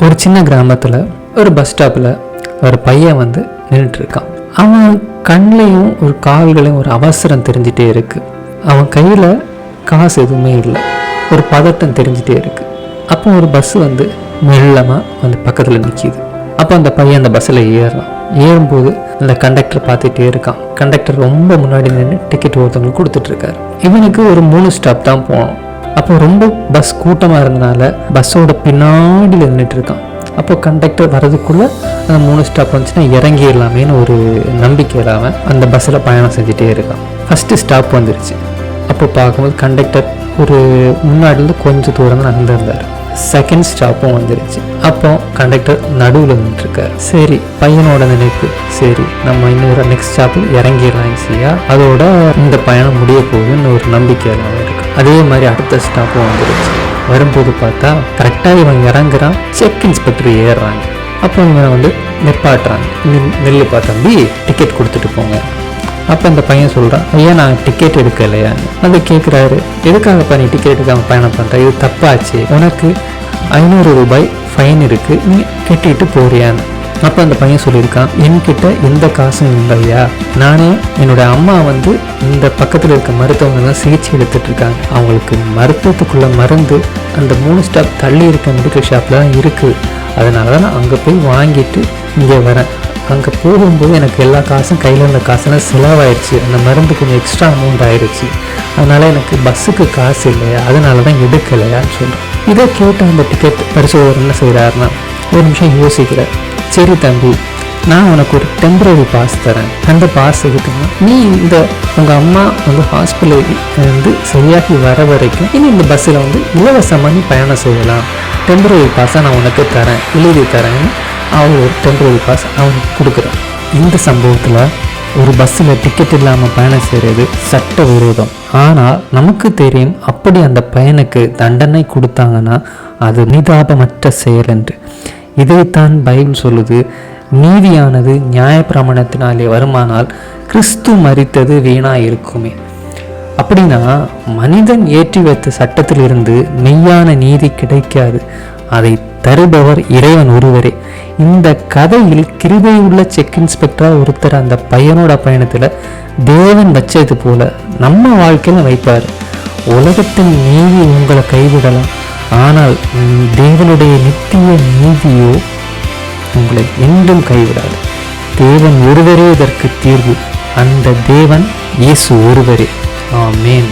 ஒரு சின்ன கிராமத்தில் ஒரு பஸ் ஸ்டாப்பில் ஒரு பையன் வந்து நின்றுட்டுருக்கான். அவன் கண்ணிலையும் ஒரு கால்களையும் ஒரு அவசரம் தெரிஞ்சிட்டே இருக்குது. அவன் கையில் காசு எதுவுமே இல்லை, ஒரு பதட்டம் தெரிஞ்சிட்டே இருக்குது. அப்போ ஒரு பஸ்ஸு வந்து மெல்லமாக வந்து பக்கத்தில் நிற்கிது. அப்போ அந்த பையன் அந்த பஸ்ஸில் ஏறும்போது அந்த கண்டக்டர் பார்த்துட்டே இருக்கான். கண்டக்டர் ரொம்ப முன்னாடி நின்று டிக்கெட் ஒருத்தவங்களுக்கு கொடுத்துட்ருக்காரு. இவனுக்கு ஒரு 3 ஸ்டாப் தான் போகணும். அப்போ ரொம்ப பஸ் கூட்டமாக இருந்தனால பஸ்ஸோட பின்னாடி நின்றுட்டு இருக்கான். அப்போ கண்டக்டர் வர்றதுக்குள்ளே அந்த 3 ஸ்டாப் வந்துச்சுன்னா இறங்கிடலாமேன்னு ஒரு நம்பிக்கை இல்லாமல் அந்த பஸ்ஸில் பயணம் செஞ்சுட்டே இருக்கான். ஃபஸ்ட்டு ஸ்டாப் வந்துருச்சு. அப்போ பார்க்கும்போது கண்டக்டர் ஒரு முன்னாடிலேருந்து கொஞ்சம் தூரம் தான் நடந்திருந்தார். செகண்ட் ஸ்டாப்பும் வந்துருச்சு. அப்போ கண்டக்டர் நடுவில் நின்றுருக்காரு. சரி, பையனோட நினைப்பு, சரி நம்ம இன்னொரு நெக்ஸ்ட் ஸ்டாப்பில் இறங்கிடலாம் ஈஸியாக, அதோட இந்த பயணம் முடிய போகுதுன்னு ஒரு நம்பிக்கை எல்லாம் இருக்குது. அதே மாதிரி அடுத்த ஸ்டாப்பும் வந்துருச்சு. வரும்போது பார்த்தா கரெக்டாக இவன் இறங்குறான், செக் இன்ஸ்பெக்டர் ஏறுறாங்க. அப்போ இவனை வந்து நிப்பாட்டுறாங்க. நெல்லுப்பா தம்பி, டிக்கெட் கொடுத்துட்டு போங்க. அப்போ அந்த பையன் சொல்கிறான், ஐயா நான் டிக்கெட் எடுக்கலையான்னு. அதை கேட்குறாரு, எதுக்காகப்பா நீ டிக்கெட் எடுக்காமல் பயணம் பண்ணுற, இது தப்பாச்சு, உனக்கு 500 ரூபாய் ஃபைன் இருக்குது, நீ கட்டிட்டு போறியான்னு. அப்போ அந்த பையன் சொல்லியிருக்கான், என்கிட்ட எந்த காசும் இல்லையா, நானே என்னோட அம்மா வந்து இந்த பக்கத்தில் இருக்க மருத்துவங்க தான் சிகிச்சை எடுத்துகிட்டு இருக்காங்க, அவங்களுக்கு மருத்துவத்துக்குள்ளே மருந்து அந்த 3 ஸ்டாப் தள்ளி இருக்க மெடிக்கல் ஷாப்பில் தான் இருக்குது, அதனால தான் நான் அங்கே போய் வாங்கிட்டு இங்கே வரேன். அங்கே போகும்போது எனக்கு எல்லா காசும் கையில் இருந்த காசெல்லாம் செலவாயிடுச்சு, அந்த மருந்து கொஞ்சம் எக்ஸ்ட்ரா அமௌண்ட் ஆயிடுச்சு, அதனால் எனக்கு பஸ்ஸுக்கு காசு இல்லையா, அதனால தான் எடுக்கலையான்னு சொல்கிறேன். இதை கேட்டு அந்த டிக்கெட் பரிசோதனை என்ன செய்கிறாருன்னா ஒரு நிமிஷம் யோசிக்கிறார். சரி தம்பி, நான் உனக்கு ஒரு டெம்பரரி பாஸ் தரேன், அந்த பாஸ் எதுக்குன்னா நீ இந்த உங்கள் அம்மா வந்து ஹாஸ்பிட்டலுக்கு வந்து சரியாகி வர வரைக்கும் இனி இந்த பஸ்ஸில் வந்து இலவசமாக நீ பயணம் செய்யலாம், டெம்பரரி பாஸை நான் உனக்கு தரேன், எழுதி தரேன்னு அவர் ஒரு டெம்பரரி பாஸ் அவனுக்கு கொடுக்குறான். இந்த சம்பவத்தில் ஒரு பஸ்ஸில் டிக்கெட் இல்லாமல் பயணம் செய்கிறது சட்ட விரோதம். ஆனால் நமக்கு தெரியும், அப்படி அந்த பையனுக்கு தண்டனை கொடுத்தாங்கன்னா அது நிதாபமற்ற செயல் என்று. இதைத்தான் பைபிள் சொல்லுது, நீதியானது நியாயப்பிரமாணத்தினாலே வருமானால் கிறிஸ்து மரித்தது வீணா இருக்குமே. அப்படின்னா மனிதன் ஏற்றி வைத்த சட்டத்திலிருந்து மெய்யான நீதி கிடைக்காது, அதை தருபவர் இறைவன் ஒருவரே. இந்த கதையில் கிருபை உள்ள செக் இன்ஸ்பெக்டராக ஒருத்தர் அந்த பையனோட பயணத்தில் தேவன் வச்சது போல நம்ம வாழ்க்கையில் வைப்பார். உலகத்தின் நீதி உங்களை கைவிடலாம், ஆனால் தேவனுடைய நித்திய நீதியோ உங்களை என்றும் கைவிடாது. தேவன் ஒருவரே இதற்கு தீர்வு, அந்த தேவன் இயேசு ஒருவரே. ஆமென்.